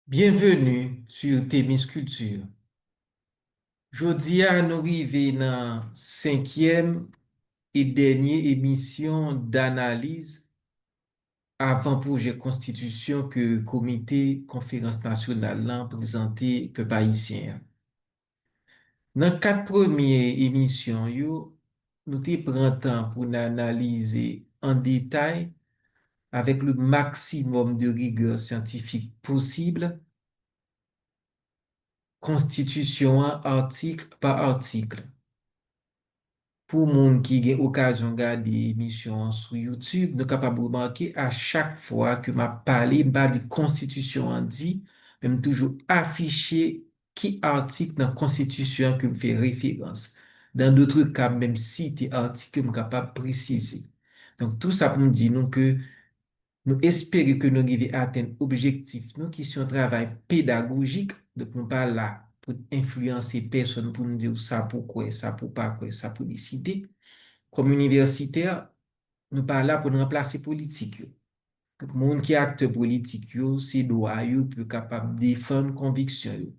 Bienvenue sur Témis Culture. Jodi a nous arrivé dans cinquième et dernière émission d'analyse avant projet constitution que comité conférence nationale l'a présenté peuple haïtien. Dans quatre premières émissions, nous te pris temps pour analyser en détail avec le maximum de rigueur scientifique possible, constitution article par article. Pour moun qui a occasion de regarder émission sur YouTube, nous sommes capables de remarquer à chaque fois que m'a parlé, m'a dit constitution en dit, même toujours afficher qui article dans la constitution que me fait référence. Dans d'autres cas, même citer article que me capable de préciser. Donc, tout ça pour me dire nous que nous espérons que nous arrivons à atteindre l'objectif, nous qui sont un travail pédagogique, donc nous pas là pour influencer personne, pour nous dire ça pourquoi, ça pour pas quoi, ça pour décider. Comme universitaire, nous pas là pour nous remplacer politique. Donc, monde qui est acteur politique, c'est droit, pour capable de défendre conviction.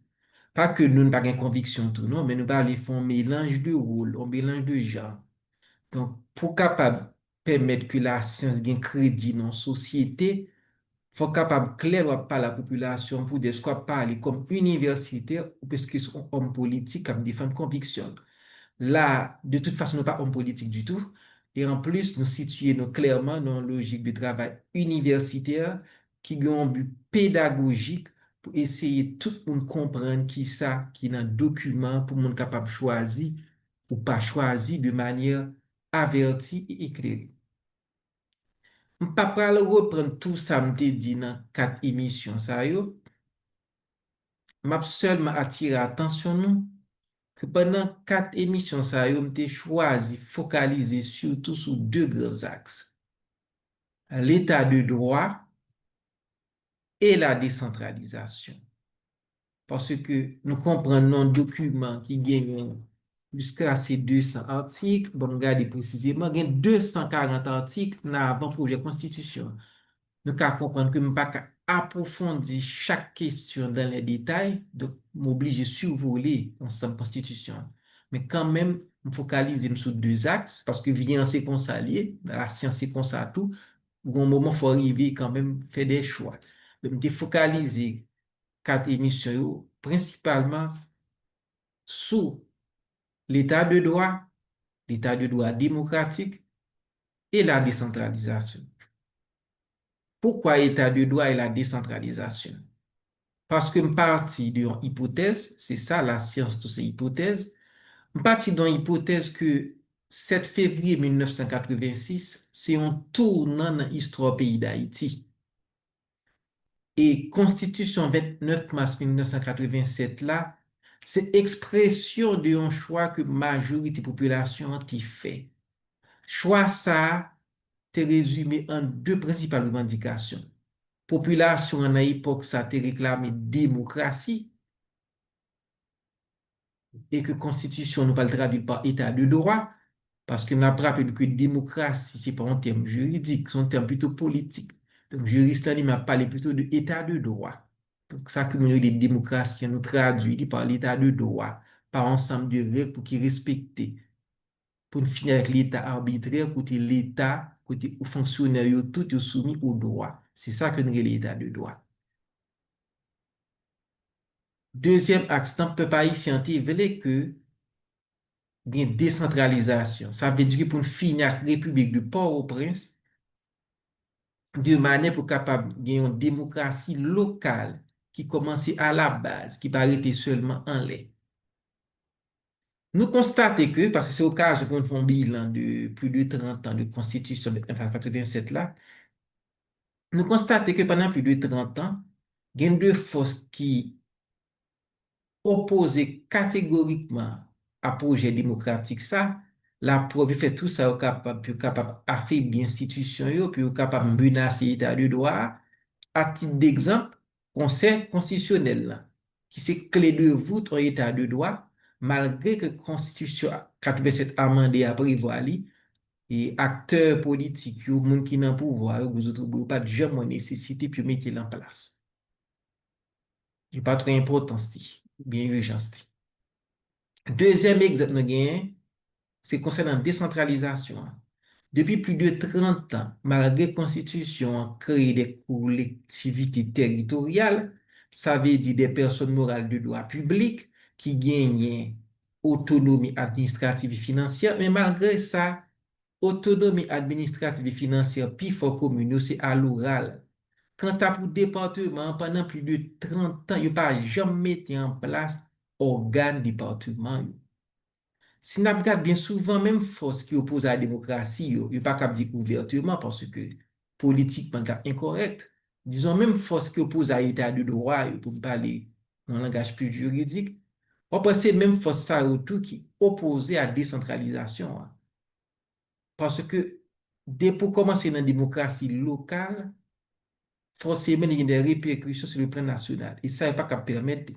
Pas que nous n'avons pas de conviction tout, non, mais nous parlons faire un mélange de rôles, un mélange de genres. Donc, pour capable permettre que la science gagne crédit dans la société, faut capable clair ou pas la population pour dire ce qu'on parle comme universitaire ou parce que sont homme politique comme défendre conviction. Là, de toute façon, nous ne sommes pas homme politique du tout. Et en plus, nous situons clairement dans une logique de travail universitaire qui a un but pédagogique pour essayer tout le monde comprendre qui ça, qui est un document pour le monde capable de choisir ou pas choisir de manière avertie et éclairée. Je ne vais pas reprendre tout ça, je dit dans quatre émissions, ça yo. Je seulement attirer l'attention nous que pendant quatre émissions, ça yo, m'te choisi focaliser surtout sur deux grands axes. L'état de droit et la décentralisation. Parce que nous comprenons un document qui gagne jusqu'à ces 200 articles. Bon, regardez précisément, il y a 240 articles dans l'avant-projet de constitution. Nous devons comprendre que nous ne pouvons pas approfondir chaque question dans les détails, donc m'oblige à survoler ensemble constitution. Mais quand même, nous focaliser sur deux axes, parce que vient c'est comme ça lié, dans la science c'est comme ça tout, au moment il faut arriver quand même faire des choix. Donc, nous focaliser quatre émissions principalement sur l'état de droit démocratique et la décentralisation. Pourquoi l'état de droit et la décentralisation? Parce que je parti d'une hypothèse, c'est ça la science, toutes ces hypothèses. Je parti d'une hypothèse que 7 février 1986, c'est un tournant dans l'histoire pays d'Haïti. Et Constitution 29 mars 1987 là, c'est expression d'un choix que majorité population a fait. Choix ça, est résumé en deux principales revendications. Population en l'époque, ça te réclamé démocratie et que constitution nous pas le traduire par état de droit, parce que nous avons rappelé que démocratie, c'est pas un terme juridique, c'est un terme plutôt politique. Donc, juriste là, il m'a parlé plutôt de état de droit. Donc, ça que nous avons des démocraties, nous traduit par l'état de droit, par ensemble de règles pour qu'il respecte. Pour finir avec l'état arbitraire, côté l'état, côté aux fonctionnaires, tout est soumis au droit. C'est ça que nous avons l'état de droit. Deuxième axe, dans le peuple haïtien, veut que il y a une décentralisation. Ça veut dire que pour une finir avec la République de Port-au-Prince, de manière pour capable de une démocratie locale qui commence à la base, qui pas arrêter seulement en l'air. Nous constatons que, parce que c'est au cas où on fait un bilan de plus de 30 ans de constitution de 1987 là, nous constatons que pendant plus de 30 ans, il y a deux forces qui opposé catégoriquement à projet démocratique ça, la preuve fait tout ça capable affaiblir institution yo, puis capable menacer l'état de droit. À titre d'exemple, conseil constitutionnel là, qui c'est clé de voûte en état de droit, malgré que constitution 87 amendé à prévoir et acteurs politiques, yo, moun qui nan pouvoir, yo, vous autres, vous pas jamais nécessité puis mettez en place. Il pas trop important, bien urgence. Deuxième exemple, nous gagnons, c'est concernant la décentralisation. Depuis plus de 30 ans, malgré la Constitution a créé des collectivités territoriales, ça veut dire des personnes morales de droit public qui gagnent autonomie administrative et financière, mais malgré ça, autonomie administrative et financière, puis fort commune, c'est à l'oral. Quant à pour département, pendant plus de 30 ans, il n'y a pas jamais mis en place organe département. Si nous regardons bien souvent, même force qui oppose à la démocratie, il n'y a pas qu'à dire ouvertement parce que politiquement c'est incorrect. Disons même force qui oppose à l'état de droit, pour parler dans un langage plus juridique, on pense même force ça autour qui oppose à la décentralisation. Parce que dès pour commencer dans la démocratie locale, forcément il y a des répercussions sur le plan national. Et ça n'est pas qu'à permettre.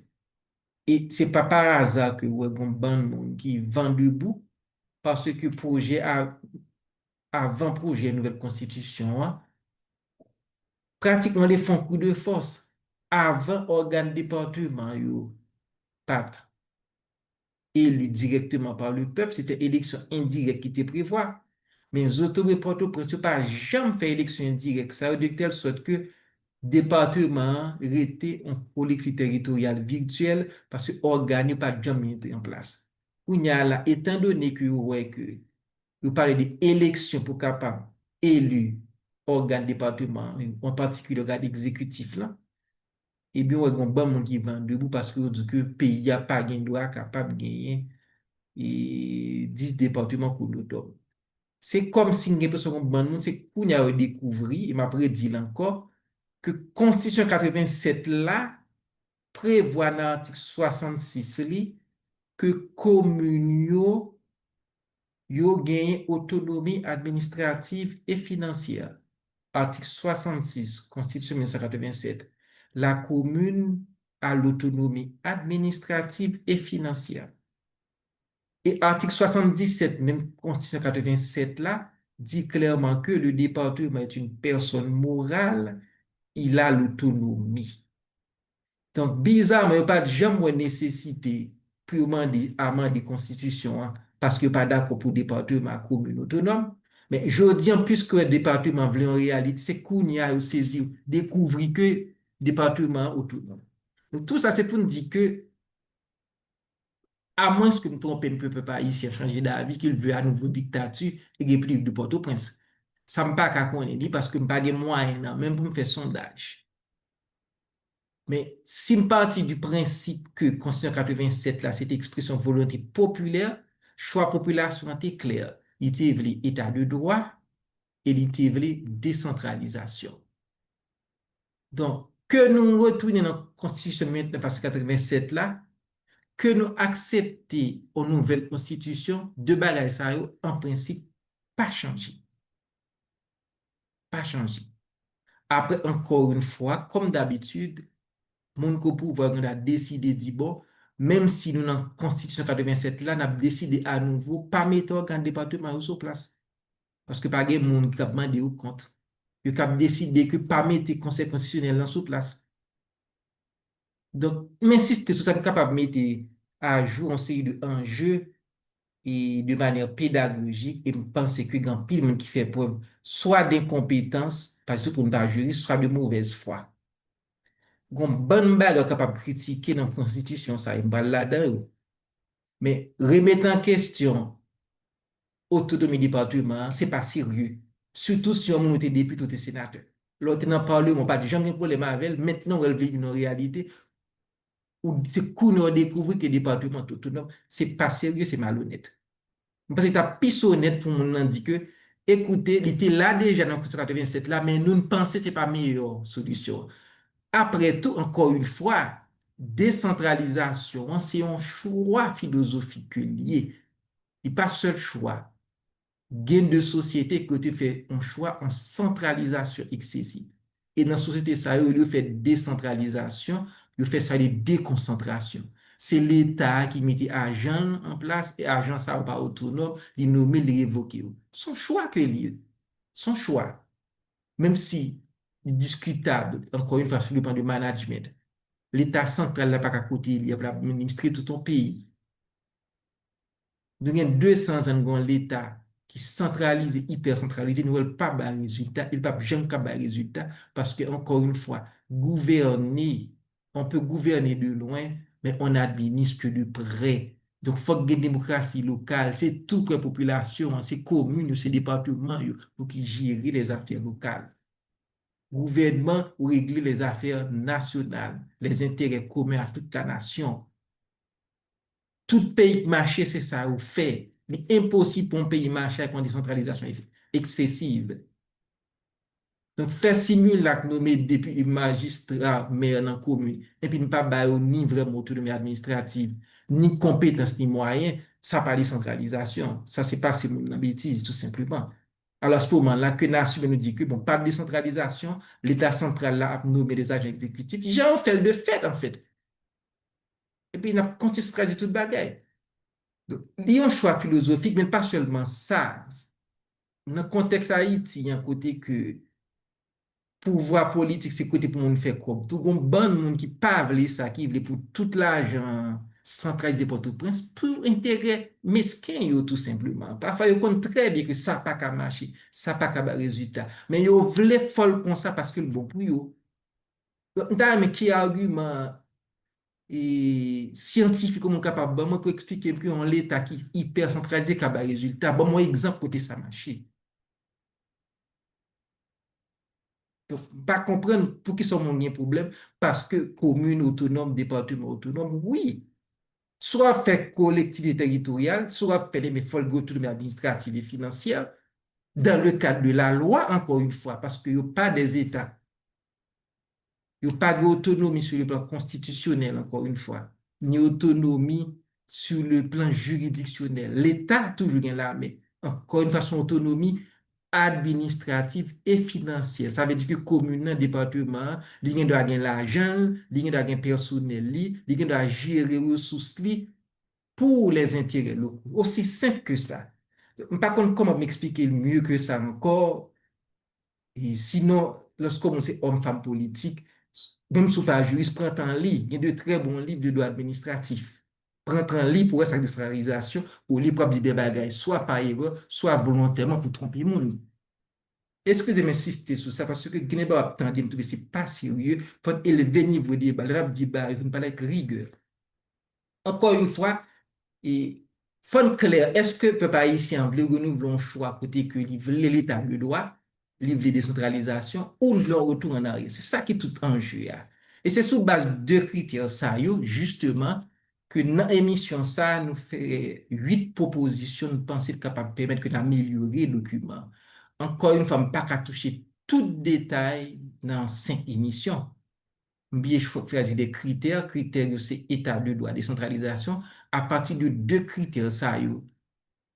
Et c'est pas par hasard que vous avez un bon monde qui vend debout parce que projet avant projet nouvelle constitution, hein, pratiquement les fonds coup de force avant organe département yo pat élu directement par le peuple, c'était élection indirecte qui était prévue. Mais les autorités Port-au-Prince pas jamais fait élection indirecte. Ça veut dire de telle sorte que département était un collectivité territoriale virtuelle parce que organe n'a pas jamais été en place. Où il y a là, étant donné que ouais, que vous parlez d'élections pour capable élu organe département, en particulier organe exécutif là, et bien, on a un bon monde qui vend debout parce que le pays n'a pas de droit capable de gagner et 10 départements qu'on nous donne. C'est comme si une personne bon monde, c'est qu'on a découvert, et m'a prédit là encore, que Constitution 87 là prévoit dans l'article 66 li, que commune yo gagne autonomie administrative et financière. Article 66, Constitution 1987. La commune a l'autonomie administrative et financière. Et article 77, même Constitution 87 là, dit clairement que le département est une personne morale, il a l'autonomie. Donc, bizarrement, il n'y a pas de jamais nécessité purement amende des constitutions, hein, parce que pas d'accord pour le département commune autonome. Mais je dis en plus que le département veut en réalité, c'est qu'on y a saisi, découvrir que département autonome. Donc, tout ça, c'est pour nous dire que, à moins que nous trompions un peu pas ici à changer d'avis, qu'il veut à nouveau dictature et république de Port-au-Prince. Ça ne me pas qu'à connaître parce que je n'ai pas de moyens, même pour me faire sondage. Mais si me parti du principe que Constitution 87, là, c'est expression volonté populaire, choix population était clair. Il était voulu état de droit et il était voulu décentralisation. Donc, que nous retournions dans la Constitution 1987 là, que nous acceptions aux nouvelles constitutions, de bagages ça en principe pas changé. Pas changé. Après, encore une fois, comme d'habitude, mon pouvoir a décidé de bon, même si nous, dans la Constitution 87, là, nous avons décidé à nouveau pas mettre organe département sur place. Parce que pas de monde qui a demandé au compte. Il a décidé que pas mettre conseil constitutionnel là sur place. Donc, m'insiste sur ça, capable de mettre à jour une série d'enjeux et de manière pédagogique et je pense que grand pile monde qui fait preuve soit d'incompétence, parce que pour ne pas juriste, soit de mauvaise foi. Gon bonne bague capable de critiquer dans la Constitution, ça, il là-dedans. Mais remettre en question autonomie département, c'est pas sérieux. Surtout si on était député ou sénateur. L'autre dans le Parlement, pas de jamais de problème avec elle. Maintenant, elle vit une réalité où c'est qu'on a découvert que le département est autonome. C'est pas sérieux, c'est malhonnête. Parce que tu as plus honnête pour nous dire que, écoutez, il était là déjà dans la Constitution 87 là, mais nous ne pensons que ce n'est pas la meilleure solution. Après tout, encore une fois, décentralisation, c'est un choix philosophique lié. Il n'y a pas seul choix. Gain de société que tu fais un choix en centralisation excessive. Et dans la société, ça, il fait décentralisation, il fait ça, de déconcentration. C'est l'État qui mettait agent en place et agent ça ou pas autonome, il nommé, il révoqué. Son choix que lui, son choix, même si il est discutable, encore une fois, sur le plan de management, l'État central n'a pas qu'à côté, il y a pour administrer tout ton pays. Nous avons 200 ans dans l'État qui centralise, hyper centralisé, ne veulent pas de résultat, ils ne peuvent jamais de résultat parce que, encore une fois, gouverner, on peut gouverner de loin, mais on administre que de près. Donc, il faut que la démocratie locale, c'est toute la population, c'est communes, c'est départements pour qui gérer les affaires locales. Gouvernement pour régler les affaires nationales, les intérêts communs à toute la nation. Tout pays marché, c'est ça ou fait. Il est impossible pour un pays marcher avec une décentralisation excessive. Donc, faire simuler la nommer depuis magistrat, maire dans la commune, et puis ne pas bailler ni vraiment autonomie administrative, ni compétence, ni moyens, ça pas décentralisation. Ça, c'est pas une bêtise, tout simplement. Alors, à ce moment-là, que Nation nous dit que, bon, pas de décentralisation, l'État central là, a nommé des agents exécutifs. J'ai fait le fait, en fait. Et puis, il a continué à centraliser toute bagaille. Donc, il y a un choix philosophique, mais pas seulement ça. Dans le contexte Haïti, il y a un côté que pouvoir politique, c'est côté pour nous faire comme tout. Un bon monde qui parle ça, qui veut pour tout l'argent centralisé pour tout prince, pour intérêt mesquin, yo, tout simplement. Parfois, ils connaissent très bien que ça n'a pas qu'à marcher, ça n'a pas qu'à avoir résultat. Mais ils veulent folle comme ça parce que le bon pour eux. Mais qui argument scientifique comme capable, bon, moi, pour expliquer que on l'État qui est hyper centralisé qui a des résultats. Bon, moi, exemple, côté ça marche. Donc, pas comprendre pour qui sont mon problème, parce que commune autonome, département autonome, oui. Soit fait collectivité territoriale, soit fait les folles autonomie administrative et financière, dans le cadre de la loi, encore une fois, parce qu'il n'y a pas des États. Il n'y a pas d'autonomie sur le plan constitutionnel, encore une fois, ni autonomie sur le plan juridictionnel. L'État, toujours là, mais encore une fois, son autonomie administrative et financière. Ça veut dire que commune, département, il doit avoir l'argent, il doit avoir personnel, il doit gérer les ressources pour les intérêts locaux. Aussi simple que ça. Par contre, comment m'expliquer mieux que ça encore? Et sinon, lorsqu'on est homme-femme politique, même si pas juriste, prend un livre. Il y a de très bons livres de droit administratif. Prend un livre pour sa décentralisation, pour lire pour dire des bagages, soit par erreur, soit volontairement pour tromper le monde. Excusez-moi d'insister sur ça parce que Guinée pas attendre me trouver c'est pas sérieux. Il faut élever le niveau des débat. Là, débat, il faut parler avec rigueur. Encore une fois, et faut clair, est-ce que le peuple haïtien veut renouveler un choix côté que l'État le droit, livre les décentralisation ou le retour en arrière? C'est ça qui est tout enjeu. Hein. Et c'est sous base de critères ça, justement, que dans l'émission ça nous fait 8 propositions de penser capable de permettre d'améliorer le document. Encore une fois, je ne pas qu'à toucher tout détail dans 5 émissions. Bien choisir des critères. Critères, c'est état de droit, décentralisation. À partir de 2 critères, ça,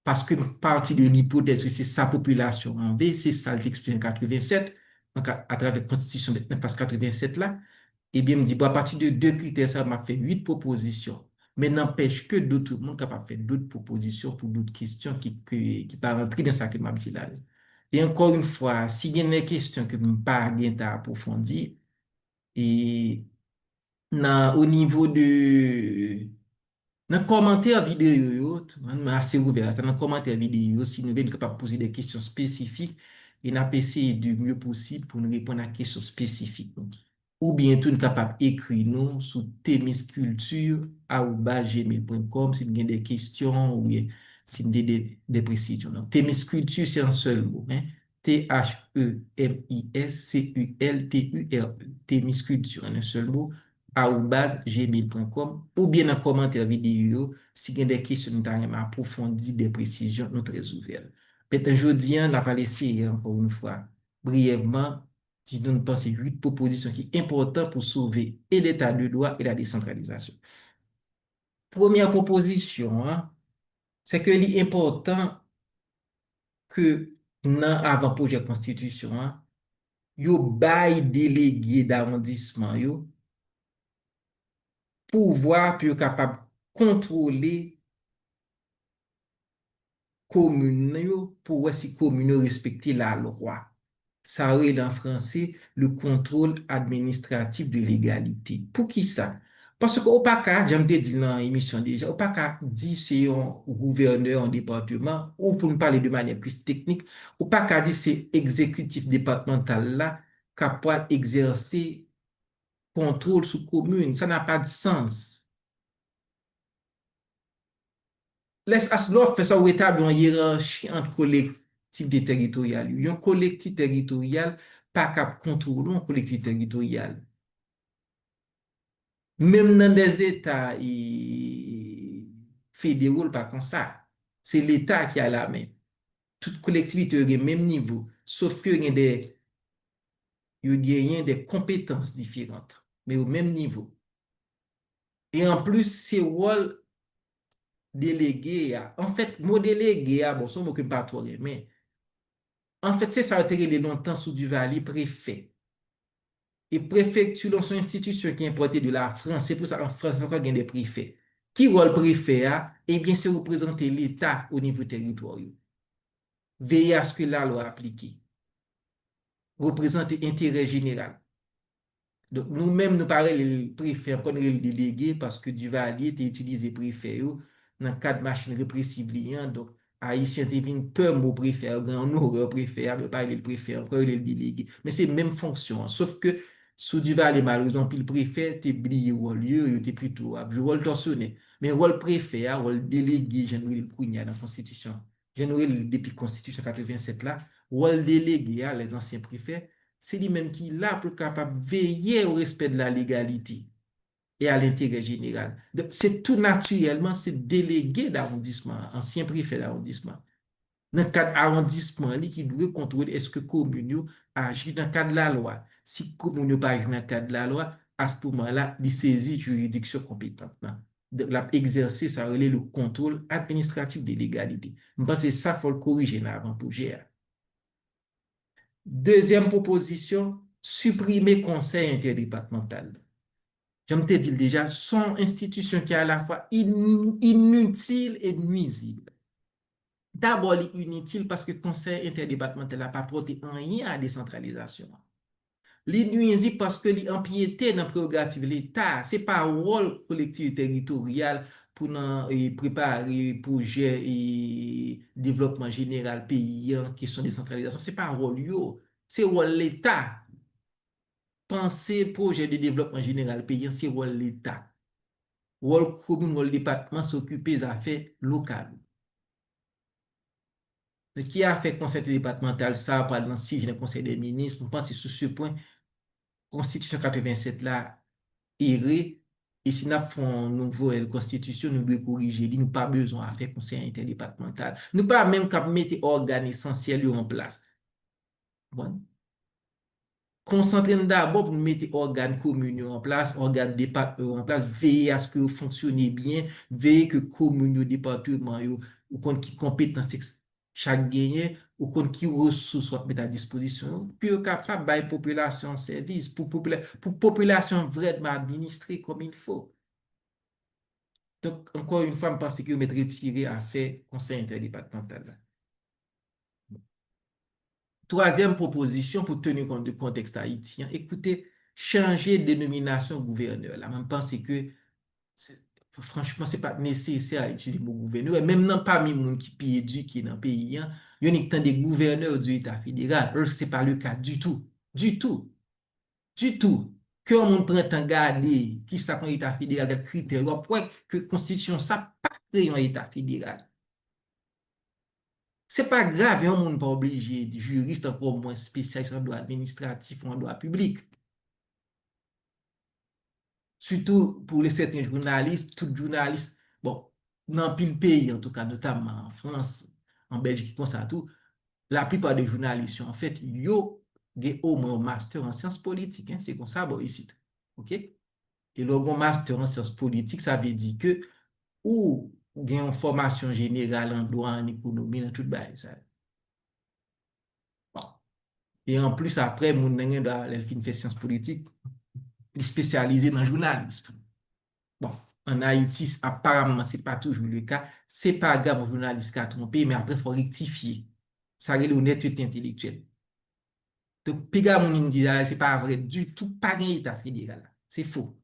parce que partie de l'hypothèse que c'est sa population en V, c'est ça l'explique en 87, donc à travers la Constitution de 87 là, et bien, me dit, bon, à partir de 2 critères, ça m'a fait 8 propositions. Mais n'empêche que d'autres monde capable de faire d'autres propositions pour d'autres questions qui pas rentrer dans ça que m'a dit là. Et encore une fois, s'il y a des questions que je n'ai pas bien approfondir, et au niveau de dans le commentaire vidéo, on est assez ouvert. Dans le commentaire vidéo, si nous sommes capables de poser des questions spécifiques, et nous essayer du mieux possible pour nous répondre à des questions spécifiques. Ou bien tout nous capable d'écrire nous sur temisculture@gmail.com si vous avez des questions ou bien si vous avez des précisions. Donc, Temisculture, c'est un seul mot. Hein? Temisculture, Temisculture, en un seul mot gmail.com ou bien dans commentaire vidéo si vous avez des questions nous avons approfondi des précisions nous très ouverts. Peut-être aujourd'hui, on n'a pas laissé encore une fois brièvement si nous pensons 8 propositions qui sont importantes pour sauver et l'état de droit et la décentralisation. Première proposition, hein, c'est que il est important que dans avant-projet constitution, hein, yo bail délégué d'arrondissement yo pouvoir pour capable contrôler commune yo, pour voir si commune yo respecter la loi. Ça aurait en français le contrôle administratif de l'égalité. Pour qui ça? Parce qu'au pas qu'à, j'aime te dire dans l'émission déjà, au pas qu'à dire c'est un gouverneur, un département, ou pour nous parler de manière plus technique, au pas qu'à dire c'est exécutif départemental là, capable d'exercer contrôle sous commune. Ça n'a pas de sens. Laisse Aslov fait ça ou établir une hiérarchie entre collectivités territoriales. Un collectif territorial pas cap contrôler un collectif territorial. Même dans des États fédéraux, pas comme ça. C'est l'État qui a la main. Toute collectivité a le même niveau, sauf que il y a des compétences différentes, mais au même niveau. Et en plus, c'est rôle délégué. En fait, mon délégué, bon, ça ne m'occupe pas trop, mais en fait, c'est ça qui a été longtemps sous Duvalier préfet. Et préfecture, c'est une institution qui est importée de la France. C'est pour ça qu'en France, il y a des préfets. Qui rôle préfet, eh bien, c'est représenter l'État au niveau territorial. Veiller à ce que la loi appliquée. Représenter l'intérêt général. Donc, nous-mêmes, nous parlons les préfets, on connaît le délégué parce que Duvalier était utilisé préfet dans le cadre de machine répressive liant. Donc, Haïtien devient peur mot préfet, on horreur préfet, mais pas le préfet, encore le délégué. Mais c'est la même fonction. Sauf que sous Duvalier, malheureusement, puis le préfet, t'es oublié au lieu, il était plutôt à jouer rôle torsionné. Mais rôle préfet, rôle délégué, j'ai noué le dans la Constitution. J'ai noué depuis Constitution 87 là, rôle délégué, les anciens préfets c'est lui-même qui est là pour capable veiller au respect de la légalité et à l'intérêt général. Donc, c'est tout naturellement, c'est délégué d'arrondissement, ancien préfet d'arrondissement. Dans le cadre d'arrondissement, qui doit contrôler est-ce que commune agit dans le cadre de la loi. Si commune pas agit dans le cadre de la loi, à ce moment-là, il saisit juridiction compétente. Donc, la exercer, ça relève le contrôle administratif de l'égalité. Je pense que ça, il faut le corriger avant pour gérer. Deuxième proposition, supprimer conseil interdépartemental. J'aime te dire déjà, sont institutions qui sont à la fois inutiles et nuisibles. D'abord, inutile parce que le conseil interdépartemental n'a pas porté rien à la décentralisation. Les nuisibles parce que les empiété dans la prérogative de l'État. Ce n'est pas un rôle collectif territorial pour préparer projet et développement général pays qui sont décentralisation. Ce n'est pas un rôle, c'est un rôle l'État. Penser projet de développement général paysan, c'est rôle l'État. Rôle commune, rôle département, s'occuper des affaires locales. Ce qui a fait conseil départemental, ça, par exemple, si j'ai un conseil des ministres, je pense que sur ce point, Constitution 87 là, erré, et si nous avons une nouvelle constitution, nous devons corriger, nous n'avons pas besoin de faire conseil interdépartemental. Nous n'avons pas même qu'à mettre organes essentiels en place. Bon. Concentrer d'abord pour mettre organes communaux en place, organes départementaux en place, veiller à ce que vous fonctionnez bien, veiller que communaux, départements, ou compte qui compétences chaque gagné, ou compte qui ressources soit mettre à disposition, puis au capable de la population en service, pour population vraiment administrée comme il faut. Donc, encore une fois, je pense que vous m'êtes retiré à faire conseil interdépartemental. Troisième proposition pour tenir compte du contexte haïtien, écoutez, changer de dénomination gouverneur. Là, je pense que franchement, ce n'est pas nécessaire d'utiliser le mot gouverneur. Et même non parmi les gens qui sont éduqués dans le pays, il y a des gouverneurs du État fédéral. Ce n'est pas le cas du tout. Du tout. Du tout. Que on prend un garder qui ça un État fédéral, des critères, pour que la Constitution, ça pas créé un État fédéral. C'est pas grave, on n'est pas obligé de juriste, encore moins spécialiste en droit administratif ou en droit public. Surtout pour les certains journalistes, tout journaliste, bon, dans pile pays, en tout cas, notamment en France, en Belgique, comme ça, tout, la plupart des journalistes, en fait, yo, ont au moins un master en sciences politiques, c'est comme ça, bon, ici. OK? Et le master en sciences politiques, ça veut dire que, ou, une formation générale en droit, en économie, dans tout le ça. Bon. Et en plus, après, mon nan doit faire sciences politiques, spécialisé dans le journalisme. en Haïti, apparemment, c'est pas toujours le cas. C'est pas grave, un journaliste qui a trompé, mais après, il faut rectifier. Ça relève l'honnêteté intellectuelle. Donc, Piga Moun dit, ah, c'est pas vrai du tout, pas un État fédéral. C'est faux.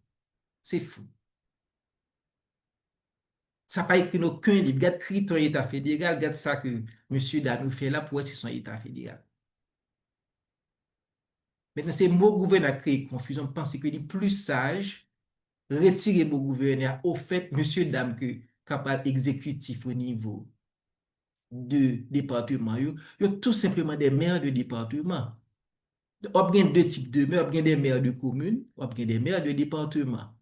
C'est faux. Ça n'a pas écrit dans aucun livre. Regarde, écrit ton État fédéral, regarde ça que M. Danou fait là pour être son État fédéral. Maintenant, c'est mon gouverneur qui a créé confusion. Je pense que est plus sage, retirer mon gouverneur au fait, M. Dame, que capable exécutif au niveau de département, yo tout simplement des maires de département. On a deux types de maires, on a des maires de communes, on a des maires de département.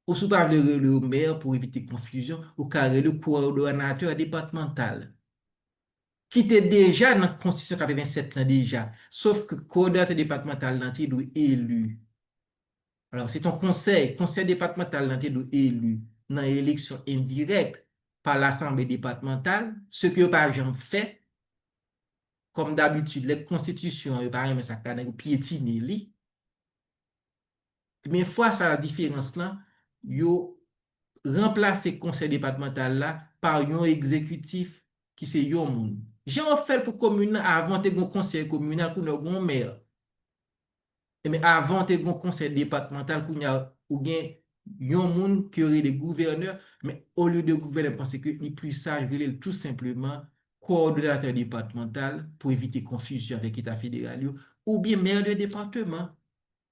Ou sous pas le maire pour éviter confusion, ou carré le coordonnateur départemental, qui était déjà dans la Constitution 87 là déjà, sauf que le coordonnateur départemental là, il doit élu. Alors, c'est ton conseil départemental là, il doit élu dans l'élection indirecte par l'Assemblée départementale, ce que par exemple fait, comme d'habitude, les constitutions, par exemple, ça piétiner, mais fois ça la différence là, yo remplacer conseil départemental là par un exécutif qui c'est yon moun. J'ai fait pour commune avant de un conseil communal pour un maire. Mais avant de un conseil départemental pour ou bien yon moun qui aurait des gouverneurs, mais au lieu de gouverneur, parce que il plus sage, il est tout simplement coordonnateur départemental pour éviter confusion avec l'État fédéral ou bien maire de département.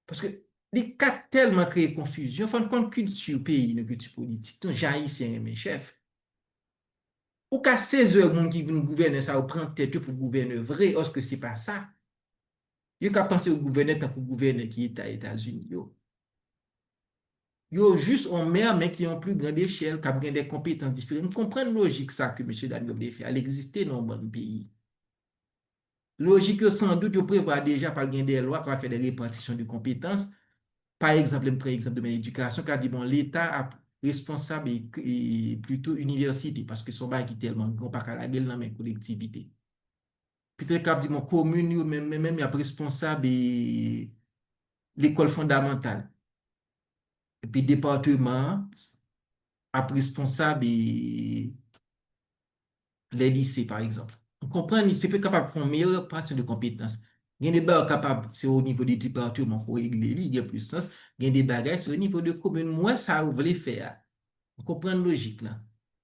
Parce que les cas tellement créé confusion, fin de compte, culture pays, une culture politique, donc j'haïtien, mes chefs. Ou qu'à 16 heures, moun qui vient gouverner ça, ou prend tête pour gouverner vrai, est-ce que c'est pas ça? Yo qu'à penser au gouverneur tant que gouverneur qui est aux États-Unis, yo. Yo juste en mer, mais qui ont plus grande échelle, qui ont des compétences différentes. Vous comprenez la logique ça que M. Daniel fait, elle existe dans bon pays. Logique que sans doute, vous prévoit déjà par des lois qui va faire des répartitions de compétences. Par exemple, un exemple de l'éducation, qui a dit, bon, l'État est responsable et plutôt université, parce que son bail est tellement grand, pas qu'à la gueule dans mes collectivités. Puis, très cap dit, mon commune, même, il y a responsable et l'école fondamentale. Et puis, département, a responsable et les lycées, par exemple. On comprend, c'est pas capable de faire une meilleure pratique de compétences. Il y a des bagages capables, c'est au niveau des départements pour régler, il y a plus de sens. Il y a des bagages, c'est au niveau de commune. Moi, ça, vous voulez faire. On comprend la logique là.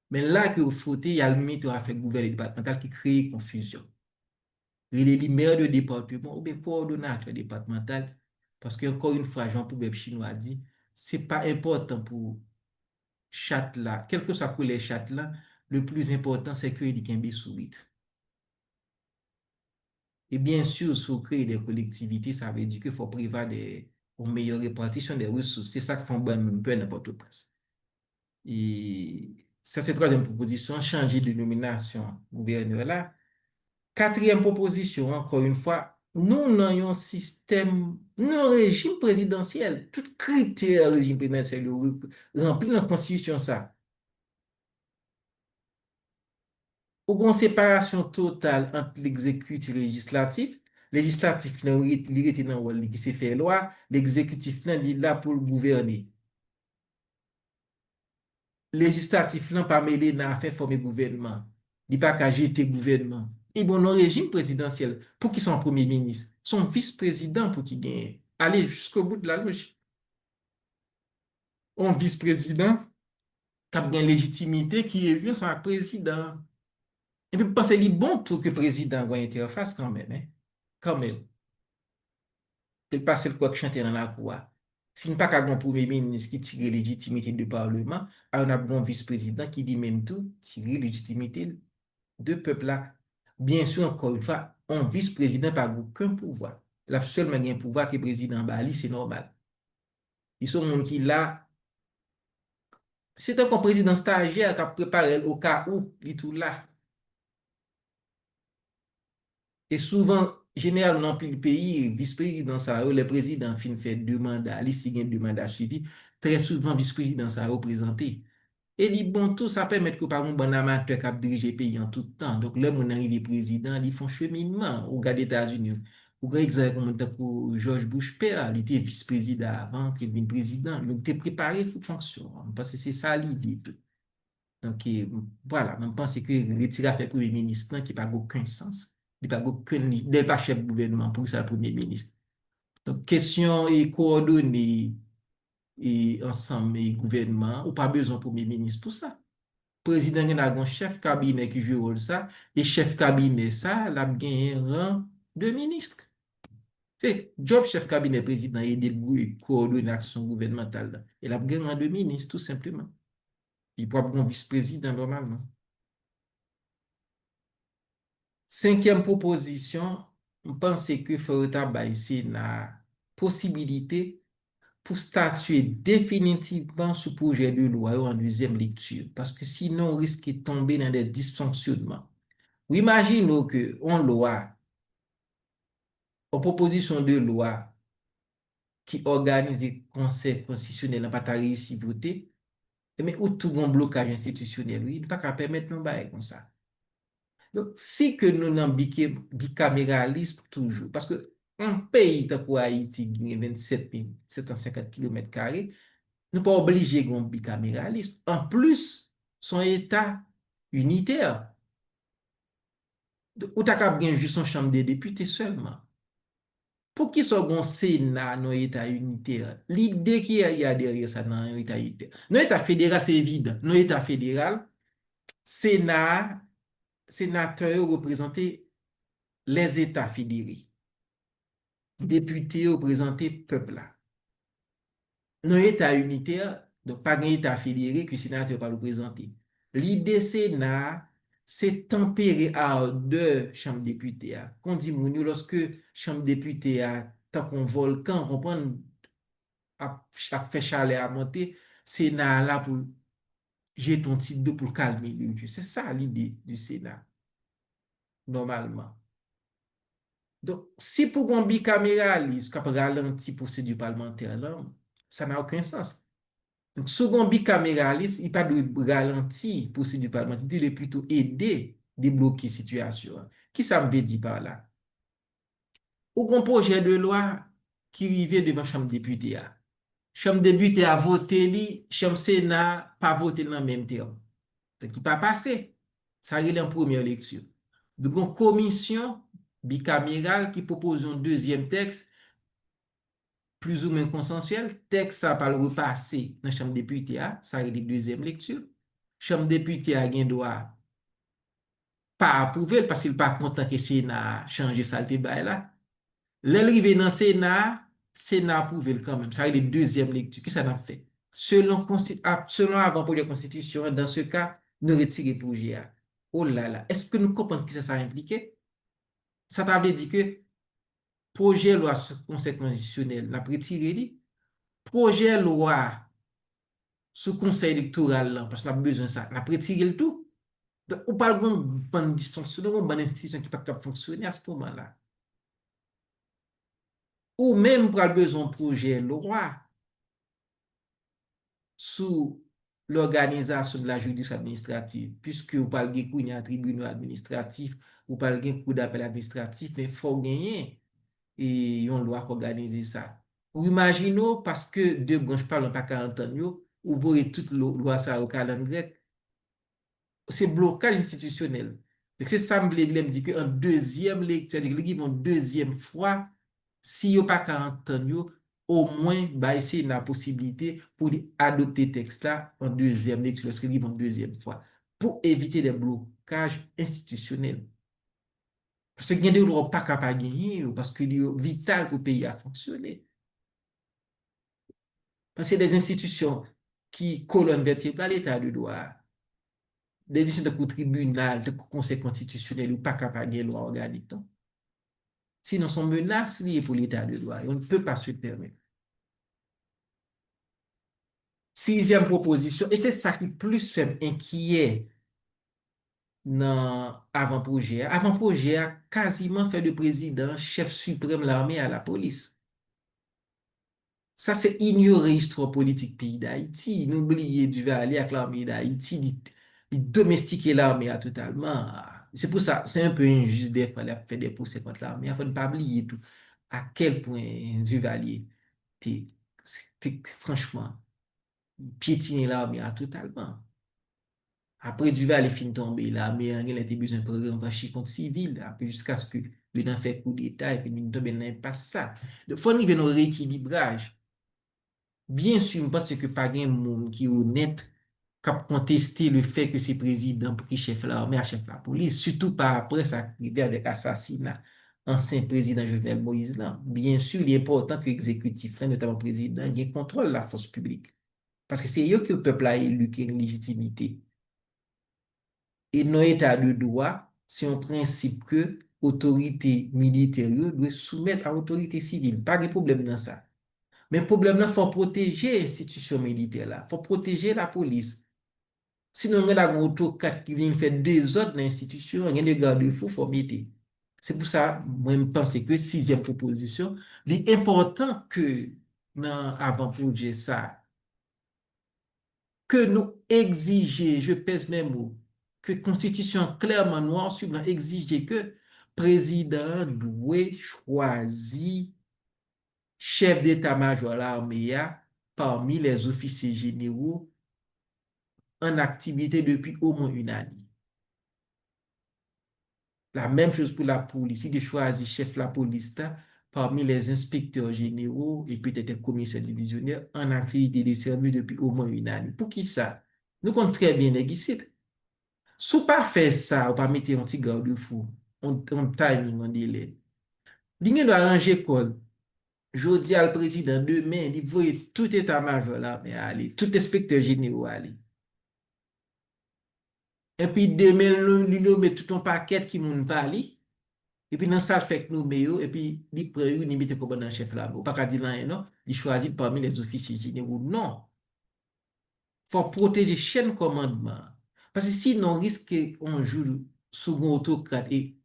Mais là que vous fautez, il y a le mythe à faire gouvernement départemental qui crée confusion. Il est maire de département ou bien coordonnateur départemental. Parce que, encore une fois, Jean-Paul Chinois a dit, c'est pas important pour chat là, quel que soit pour les chats là, le plus important, c'est qu'il y ait des souris. Et bien sûr, si on crée des collectivités, ça veut dire qu'il faut prévoir une meilleure répartition des ressources. C'est ça qui fait un peu n'importe quoi. Et ça, c'est la troisième proposition, changer de nomination gouverneur là. Quatrième proposition, encore une fois, nous avons un système, nous avons un régime présidentiel. Tout critère régime présidentiel rempli dans la Constitution, ça. Ou une séparation totale entre l'exécutif et le législatif. Législatif, il est dans le rôle qui s'est fait loi. L'exécutif, il est là pour le gouverner. Législatif, là, pas mêlé dans l'affaire former gouvernement. Il n'est pas qu'à jeter gouvernement. Et bon, le régime présidentiel, pour qui sont premier ministre, son vice-président pour qui gagne. Aller jusqu'au bout de la logique. Un vice-président qui a bien légitimité, qui est vu son président. Et puis, parce qu'il est bon tout que le président ait une interface quand même. Hein? Quand même. Il passe le quoi que chanter dans la cour. Si nous pas qu'un bon premier ministre qui tire légitimité du Parlement, on a un bon vice-président qui dit même tout, tirer légitimité de peuple là. Bien sûr, encore une fois, un vice-président n'a aucun pouvoir. La seule un pouvoir que le président Bali, c'est normal. Ils sont gens qui là, c'est un président stagiaire qui a préparé au cas où il est tout là. Et souvent, généralement, dans le pays, vice-président, ça, le président fin fait deux mandats, il signe deux mandats suivis. Très souvent, vice-président, ça a représenté. Et dit, bon, tout ça permet que par un bon amateur qui a dirigé le pays en tout temps. Donc, là, mon arrivé président, ils font cheminement au gars des États-Unis. Ou par exemple, pour George Bush père, il était vice-président avant qu'il devienne président. Il était préparé pour fonction. Parce que c'est ça l'idée. Donc, voilà, je pense que retirer fait premier ministre qui n'a pas aucun sens. Il n'a pas aucun, il n'est pas chef de gouvernement pour ça, le premier ministre. Donc, question et coordonner et ensemble et gouvernement, ou pas besoin de premier ministre pour ça. Président, il y a un chef cabinet qui joue rôle ça, et chef cabinet ça, il a bien un rang de ministre. C'est job chef cabinet président et de coordonner l'action gouvernementale. Là. Il a bien un rang de ministre, tout simplement. Il peut avoir un vice-président normalement. Cinquième proposition, je pense que faut travailler c'est la possibilité pour statuer définitivement ce projet de loi en deuxième lecture, parce que sinon on risque de tomber dans des dysfonctionnements. Imaginons que on loi, en proposition de loi qui organise le conseil constitutionnel n'a pas réussi à voter, mais où tout un blocage institutionnel, oui, il ne peut pas permettre de faire comme ça. Donc, si que nous n'avons bicaméralisme toujours, parce que un pays tel que Haïti, qui a 27 750 km², nous pas obligés de bicaméralisme. En plus, son État unitaire, ou t'as qu'à bien juste son chambre des députés seulement. Pour qu'il soit un Sénat dans l'État unitaire, l'idée qu'il y a derrière ça dans l'État unitaire. Dans l'État fédéral, c'est évident. Dans l'État fédéral, Sénat, sénateur représenter les États fédérés. Députés représenter peuple là. Dans l'État unitaire, donc pas un État fédéré que le sénateur va représenter. L'idée Sénat, c'est tempérer à deux chambres députés. Qu'on dit, lorsque chambre députés a tant qu'on volcan, on prend a fait chaleur à monter, Sénat là pour j'ai ton titre d'eau pour calmer le jeu. C'est ça l'idée du Sénat, normalement. Donc, si pour un bicaméralisme, qui ralentit la procédure parlementaire, là, ça n'a aucun sens. Donc, second bicaméralisme, il pas de ralentir la procédure parlementaire, il est plutôt aider à débloquer la situation. Qui ça me veut dire par là? Ou un projet de loi qui arrive devant la Chambre des députés. Chambre des députés a voté, Chambre Sénat pas voté dans le même terme. Donc, il pas passé. Ça arrive en première lecture. Donc, une commission bicamérale qui propose un deuxième texte plus ou moins consensuel. Texte ça va le repasser dans la Chambre des députés, ça arrive en deuxième lecture. Chambre des députés a un droit pas approuver parce qu'il n'est pas content que le Sénat change ça le débat là. L'arrivée dans le Sénat, Sénat approuve quand même. Ça arrive en deuxième lecture. Qu'est-ce que ça a fait? Selon avant pour la Constitution, dans ce cas, nous retirons le projet. Oh là là, est-ce que nous comprenons que ça impliqué? Ça veut dire que projet de loi sur le Conseil constitutionnel n'a pas retiré. Projet de loi sur le Conseil électoral, parce qu'on a besoin de ça, n'a pas retiré le tout. Donc, on parle d'une bonne dysfonctionnement, une bonne institution qui ne peut pas fonctionner à ce moment-là. Ou même pour le besoin de projet de loi sous l'organisation de la justice administrative, puisque vous parlez qu'il y a un tribunal administratif, vous parlez d'un coup d'appel administratif, mais il faut gagner et une loi qui organise ça. Ou imaginez, parce que deux branches parlent pas 40 ans, vous voyez toute loi ça au calendrier, c'est blocage institutionnel. Donc, c'est ça, me dit qu'en deuxième lecture, c'est-à-dire une deuxième fois, si vous pas 40 ans, au moins, bah, c'est la possibilité pour adopter texte là en deuxième lecture, lorsqu'ils vont deuxième fois, pour éviter des blocages institutionnels. Parce qu'il y a des lois pas capables de gagner, parce que c'est vital pour le pays à fonctionner. Parce que c'est des institutions qui colonnent vertébrale l'état de droit. Des décisions de tribunal, de conseil constitutionnel ou pas capable de loi organique. Non? Sinon, sont menaces liées pour l'état de droit et on ne peut pas se permettre. Sixième proposition, et c'est ça qui plus fait inquiet dans avant-projet. Avant-projet a quasiment fait de président chef suprême de l'armée à la police. Ça, c'est ignorer l'histoire politique pays d'Haïti. N'oubliez du aller avec l'armée d'Haïti, il domestiquer l'armée totalement. C'est pour ça, c'est un peu injuste des fois, de faire des procès contre l'armée. Il faut ne pas oublier tout. À quel point Duvalier, t'es, franchement, piétiner l'armée totalement. Après, Duvalier fin tomber, l'armée a été besoin de revancher contre civil, après, jusqu'à ce que il a fait coup d'État, et puis il tombe dans l'impasse ça. Il faut arriver dans un rééquilibrage. Bien sûr, parce que pas de monde qui est honnête qui a contesté le fait que c'est président pour qui chef l'armée, chef la police, surtout pas après ça arrivé avec l'assassinat ancien président Jovenel Moïse là. Bien sûr, il est important que l'exécutif, là, notamment le président, il ait contrôle la force publique. Parce que c'est eux que le peuple a élu qui a une légitimité. Et dans l'état de droit, c'est un principe que autorité militaire doit soumettre à autorité civile. Pas de problème dans ça. Mais le problème là, il faut protéger l'institution militaire là. Il faut protéger la police. Sinon, on a un autocrat qui vient faire des autres dans l'institution, il y a des garde-fous, il faut mettre. C'est pour ça, moi, je pense que sixième proposition, il est important que, dans avant-projet ça, que nous exiger, je pèse mes mots, que constitution clairement noir sur blanc exiger que président doit choisir chef d'état-major l'armée parmi les officiers généraux en activité depuis au moins une année. La même chose pour la police. Il choisit chef de la police parmi les inspecteurs généraux et peut-être un commissaire divisionnaire en activité de service depuis au moins une année. Pour qui ça? Nous comptons très bien les guichets. Si pas faire ça, on va mettre un petit garde-fou, on timing, on délai. L'ingé doit arranger quoi? Je dis à le président demain, il voit tout état-major là, mais aller, tout inspecteur général aller. Et puis demain, nous met tout un paquet qui moun parler. Et puis dans ça, fait que nous mettons, et puis il prend une limite comme dans chef là. Pas qu'à dire là, non, il choisit parmi les officiers généraux. Non, faut protéger chaîne commandement. Parce que sinon, on risque un jour second autocrate et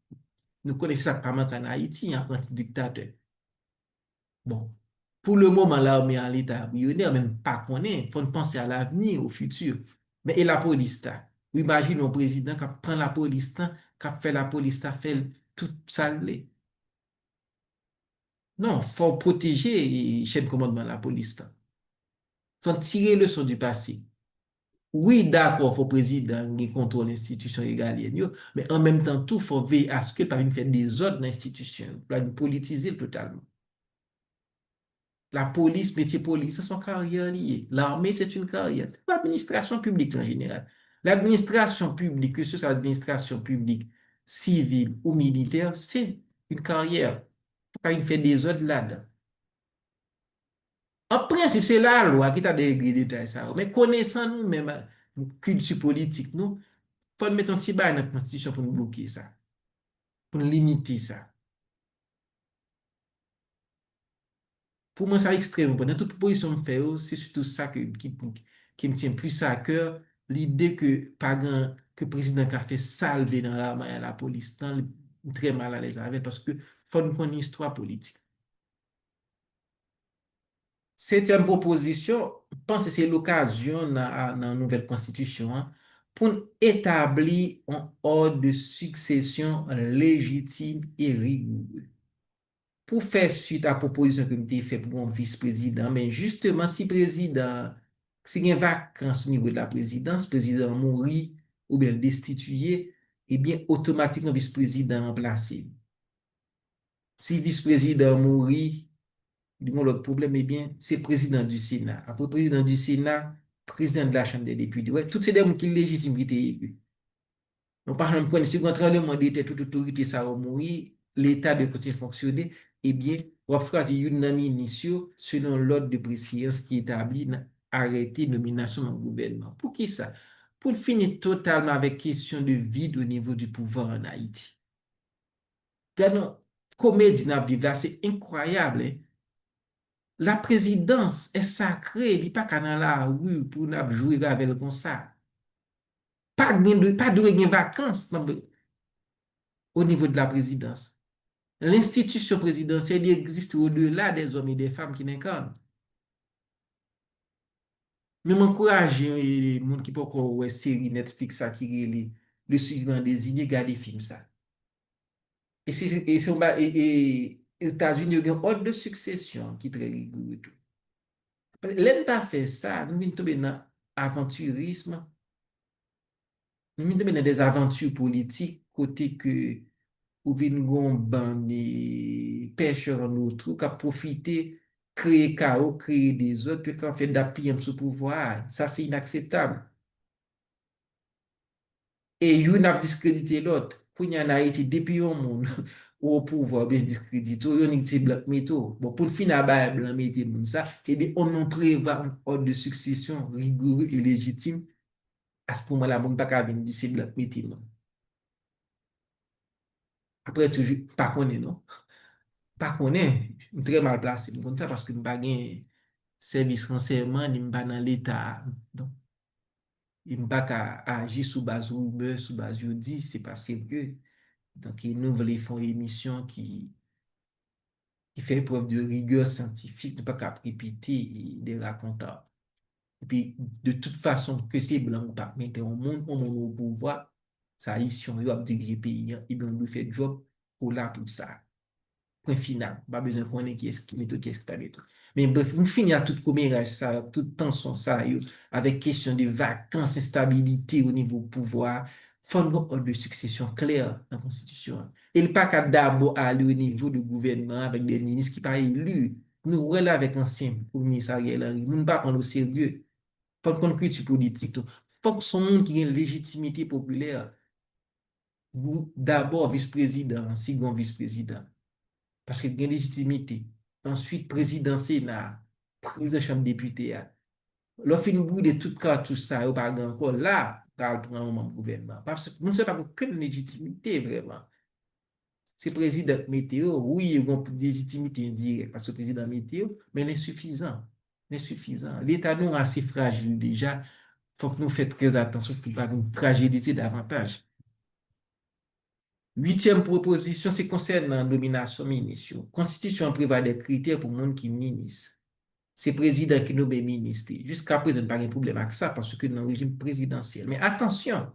nous connaissons ça pas mal qu'en Haïti, un apprenti dictateur. Bon, pour le moment, l'armée en l'état embryonnaire, même pas qu'on est, faut penser à l'avenir, au futur. Mais et la police, là? Imagine un président qui prend la police, là, qui fait la police, ça fait tout ça. Non, faut protéger chaîne commandement de la police. Faut tirer le son du passé. Oui, d'accord, faut président qui contrôle l'institution régalienne, yo, mais en même temps, tout faut veiller à ce qu'il ne pas faire des ordres dans l'institution, pour politiser totalement. La police, métier police, ce sont carrières liées. L'armée, c'est une carrière. L'administration publique en général. L'administration publique, que ce soit l'administration publique, civile ou militaire, c'est une carrière. Pas une fait des ordres là-dedans. En principe, c'est la loi qui t'a détaillé ça. Mais connaissant nous-mêmes, culture politique, nous, faut mettre un petit bail dans la constitution pour nous bloquer ça, pour nous limiter ça. Pour moi, c'est extrêmement important. Dans toute proposition que je fais, c'est surtout ça qui me tient plus à cœur. L'idée que, par exemple, que le président a fait salver dans l'armée à la police, très mal à l'aise avec, parce que faut nous connaître une histoire politique. Septième proposition, je pense que c'est l'occasion dans la nouvelle constitution hein, pour établir un ordre de succession légitime et rigoureux. Pour faire suite à la proposition que j'ai faite pour un vice-président, mais justement, si président, si il y a une vacance au niveau de la présidence, président mourit ou bien destitué, eh bien, automatiquement, vice-président remplacé. Si vice-président mourit, le problème, eh bien, c'est président du Sénat. Après président du Sénat, président de la Chambre des députés. Ouais, toutes ces gens qui légitimes qui étaient élus. Donc, par exemple, si on tremblement d'État, toute autorité, ça va mourir, l'État de continuer à fonctionner, eh bien, on va faire une ministre selon l'ordre de préséance qui est établi dans arrêté nomination dans le gouvernement. Pour qui ça? Pour finir totalement avec question de vide au niveau du pouvoir en Haïti. Regardons, comédie dans la Bible, là, c'est incroyable. Hein? La présidence est sacrée, il n'y a pas qu'à dans la rue pour nous jouer avec le comme ça. Pas de vacances au niveau de la présidence. L'institution présidentielle existe au-delà des hommes et des femmes qui l'incarnent. Je m'encourage les gens qui peuvent voir série Netflix ça qui est le suivant désigné, gardez film ça. Et les États-Unis ont un ordre de succession qui est très rigoureux. L'État pas fait ça, nous sommes tombés dans l'aventurisme, nous sommes tombés dans des aventures politiques, côté que ou vin gon ban de pêcheurs en eau qui a profité, créer chaos, créer des autres, puis qu'on fait d'appuyer sur le pouvoir. Ça, c'est inacceptable. Et yon a discrédité l'autre. Pour y en Haïti, depuis un monde au pouvoir bien discrédité, yon a dit blanc métaux. Bon, pour le final, bah, blanc mété moun ça, eh bien, on en prévoit un ordre de succession rigoureux et légitime. À ce moment-là, moun pas qu'à venir dire c'est blanc mété, non. Après, toujours, pas connaît, non. Pas connaît, très mal placé. Comme ça, parce que nous pas gen service renseignement, ni pas dans l'État. Donc, il pas qu'à agir sous base rumeur, sous base yo dit, c'est pas sérieux. Donc, nous voulons faire une émission qui fait preuve de rigueur scientifique, ne pas qu'à répéter des racontars. Et puis, de toute façon, que c'est blanc ou pas, mais au monde au pouvoir, ça, ici, on va diriger le pays, hein, et bien, on doit faire job pour là, pour ça. Point final. Pas besoin qu'on ait qui est-ce qui met tout, qui est-ce qui pas met tout. Mais bref, on finit à tout commérage, ça, toute tension, ça, yo, avec question de vacances, instabilité au niveau pouvoir. Faut un ordre de succession clair dans la Constitution. Et le pas qu'à d'abord aller au niveau du gouvernement avec des ministres qui pas élus. Nous, voilà avec ancien premier ministre Ariel Henry. Nous ne pas prendre au sérieux. Faut qu'on culture politique. Tout. Faut que son monde qui ait une légitimité populaire. Vous, d'abord vice-président, second vice-président. Parce que il y a légitimité. Ensuite, président Sénat, président Chambre député. L'offre une bout de tout cas, tout ça, ou pas encore là, quand prend un membre gouvernement. Parce que nous ne savons pas aucune légitimité vraiment. C'est président météo, oui, il y a une légitimité indirecte parce que président météo, mais l'insuffisant. L'insuffisant. L'État nous est assez fragile déjà. Il faut que nous fassions très attention pour ne pas nous fragiliser davantage. Huitième proposition, c'est concernant la nomination ministre. Constitution prévoit des critères pour le monde qui est ministre. C'est président qui nomme ministre. Jusqu'à présent, pas de problème avec ça parce que dans le régime présidentiel. Mais attention,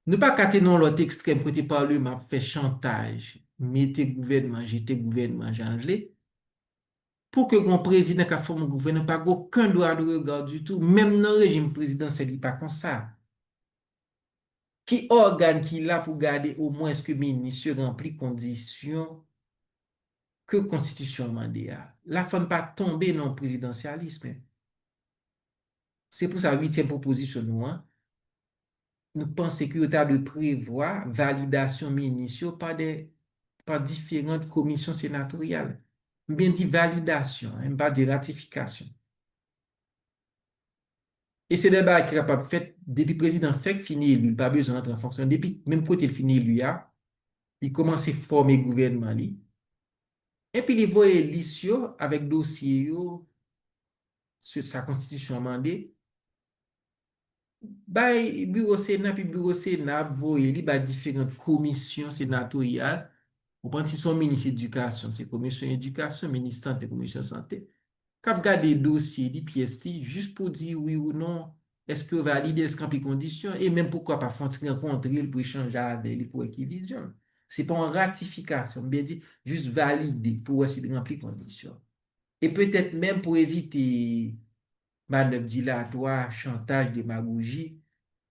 ne pas cater non l'autre extrême côté parlement fait chantage, mettez gouvernement, jeter gouvernement, j'en pour que le président qui a formé le gouvernement n'a pas aucun droit de regard du tout, même dans le régime présidentiel, il n'est pas comme ça. Qui organe qui est là pour garder au moins ce que le ministre remplit conditions que la Constitution demande. La femme pas tomber dans le présidentialisme. C'est pour sa huitième proposition, nous, hein. Nous pensons que l'État de prévoir validation ministre par différentes commissions sénatoriales. Bien dit validation, hein, pas de ratification. Et c'est des bails qui est capable de faire depuis le président fait fini élu, pas besoin d'entrer en fonction. Depuis même côté il finit élu, il commence à former le gouvernement. Et puis il voit l'issue avec dossier sur sa constitution amendée. Bay bureau Sénat, puis bureau Sénat, voye li ba différentes commissions sénatoriales. Ou prend si son ministre éducation, c'est commission éducation, ministre santé, commission santé. Kap gade dossier di pièce li, juste pour dire oui ou non, est-ce que valide, est-ce qu'il y a conditions, et même pourquoi pas faire rencontrer pour échanger avec lui pour équilibre. C'est pas une ratification, bien dit, juste valider pour essayer de remplir conditions. Et peut-être même pour éviter manœuvre dilatoire, chantage, démagogie,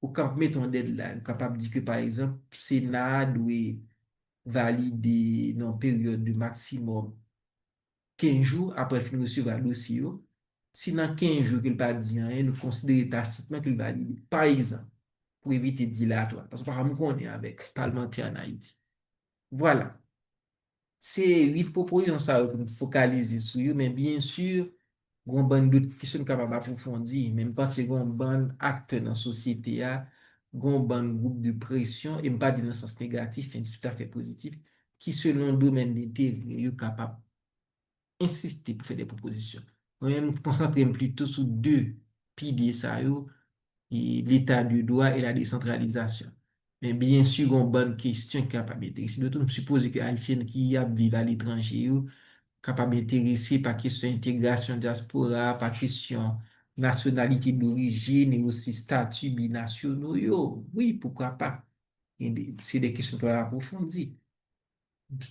ou quand mettons deadline, capable de dire que par exemple, Sénat doit valider dans une période de maximum 15 jours après fin recevoir le dossier. Si dans 15 jours qu'il pas dit rien, nous considérons tacitement qu'il valide. Par exemple, pour éviter dilatoire, parce que par exemple, on est avec parlementaire en Haïti. Voilà. C'est huit propositions ça pour nous focaliser sur eux, mais bien sûr, gon ban d'autres questions capable d'approfondir, même parce que gon ban acteur dans la société a, gon ban groupe de pression, et pas dans le sens négatif, mais tout à fait positif, qui selon le domaine d'intérêt, est capable d'insister pour faire des propositions. On va nous concentrer plutôt sur deux piliers ça yo, et l'état du droit et la décentralisation. Mais bien sûr, une bonne question capable d'intéresser. D'autres me suppose que Haïtiens qui vivent à l'étranger, yo, capable d'intéressé par question intégration diaspora, par question nationalité d'origine et aussi statut binationaux. Yo. Oui, pourquoi pas. C'est des questions pour approfondir.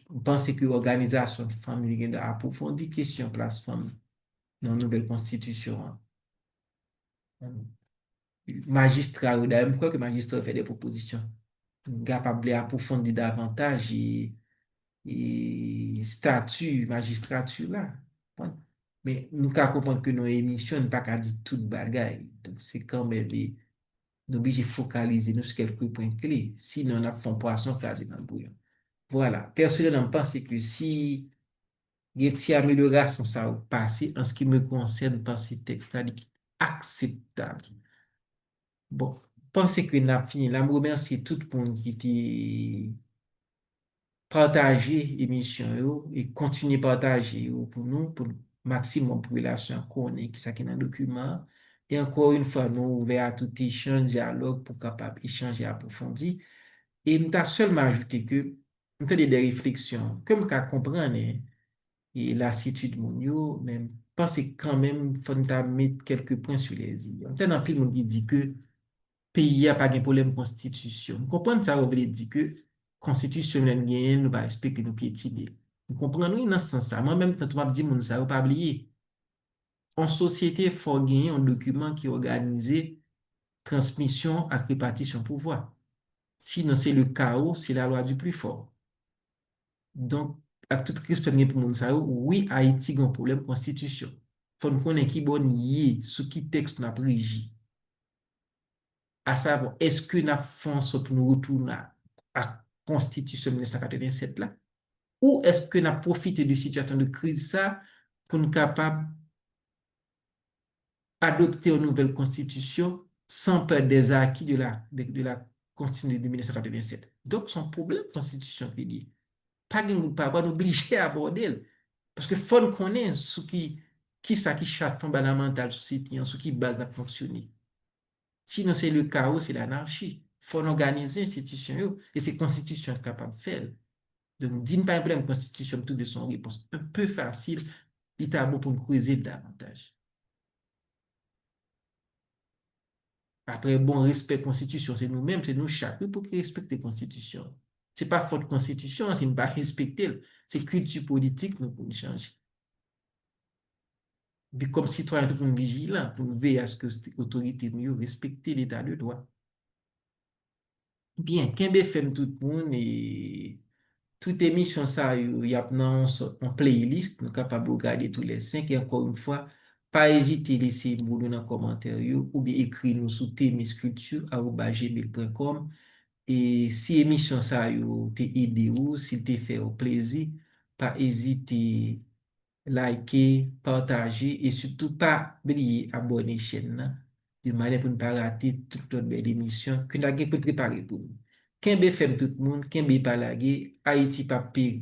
Vous pensez que l'organisation famille a approfondi question place femme dans la nouvelle constitution, hein? Magistrat, ou d'ailleurs, je crois que magistrat fait des propositions capable d'approfondir davantage et statut, magistrature là. Ouais. Mais nous qu'à comprendre que nos émissions ne pas qu'à dire toute bagaille. Donc, c'est quand même, nous obligés de focaliser nous sur quelques points clés. Sinon, on a fond poisson quasiment bouillon. Voilà. Personnellement, je pense que si il y a une petite amélioration ça au passé, en ce qui me concerne, je pense que ce texte est acceptable. Bon, pensez que nous avons fini. Là, je remercie tout le monde qui était partagé l'émission yo, et continuer à partager yo pour nous, pour le maximum de population connaître qui ça qui est dans le document. Et encore une fois, nous ouverts à tout échange, dialogue pour capable échanger approfondi. Et je seulement ajouté que, nous avons des réflexions, comme qu'à comprendre, hein, et lassitude mon yo, mais pensez quand même, faut nous mettre quelques points sur les i. On a un film qui dit que pays a pas de problème constitution. Vous comprenez ça, vous voulez dire que constitution n'a rien, nous pas respecter nos piétiner. Vous comprenez, oui, dans ce sens, ça. Moi-même, quand on m'a dit, mon ça, vous pas oublier. En société, il faut gagner un document qui organise transmission et répartition pouvoir. Sinon, c'est le chaos, c'est la loi du plus fort. Donc, à toute respect pour mon ça, oui, Haïti a un problème constitution. Faut nous connaître qui bon yé, sous qui texte n'a pris à savoir, est-ce que nous faisons en sorte que nous retournons à la Constitution 1987 là, ou est-ce que nous profitons de situation de crise ça pour nous capables d'adopter une nouvelle Constitution sans perdre des acquis de la Constitution de 1987. Donc, son problème Constitution, je dis, pas obligé à aborder. Parce que faut nous connaître ce qui ça qui charte fondamental société, ce qui base de fonctionner. Sinon, c'est le chaos, c'est l'anarchie. Il faut organiser l'institution yo, et c'est la constitution capable de faire. Donc, d'une pas un problème constitution, tout de son réponse un peu facile, il est bon pour nous creuser davantage. Après, bon, respect constitution, c'est nous-mêmes, c'est nous chacun pour qui respecte la constitution. C'est pas faute constitution, c'est ne pas respecter. C'est culture politique, nous, pour nous changer. Puis, comme citoyen, tout pour nous vigilant, pour nous veiller à ce que l'autorité mieux respecte l'état de droit. Bien, Kembe fait tout le monde et toute émission ça, il y a en playlist, nous sommes capables de regarder tous les cinq. Et encore une fois, pas hésiter à laisser nous dans les commentaires ou bien écrire nous sur tmisculpture@gmail.com. Et si émission ça t'est aidé ou s'il t'est fait au plaisir, pas hésiter liker, partager et surtout pas oublier abonner chaîne là, de manière pour ne pas rater toute notre belle émission que nous avons préparée pour nous. Kembe fait tout le monde, Kembe pas lagué, Haïti pas pire.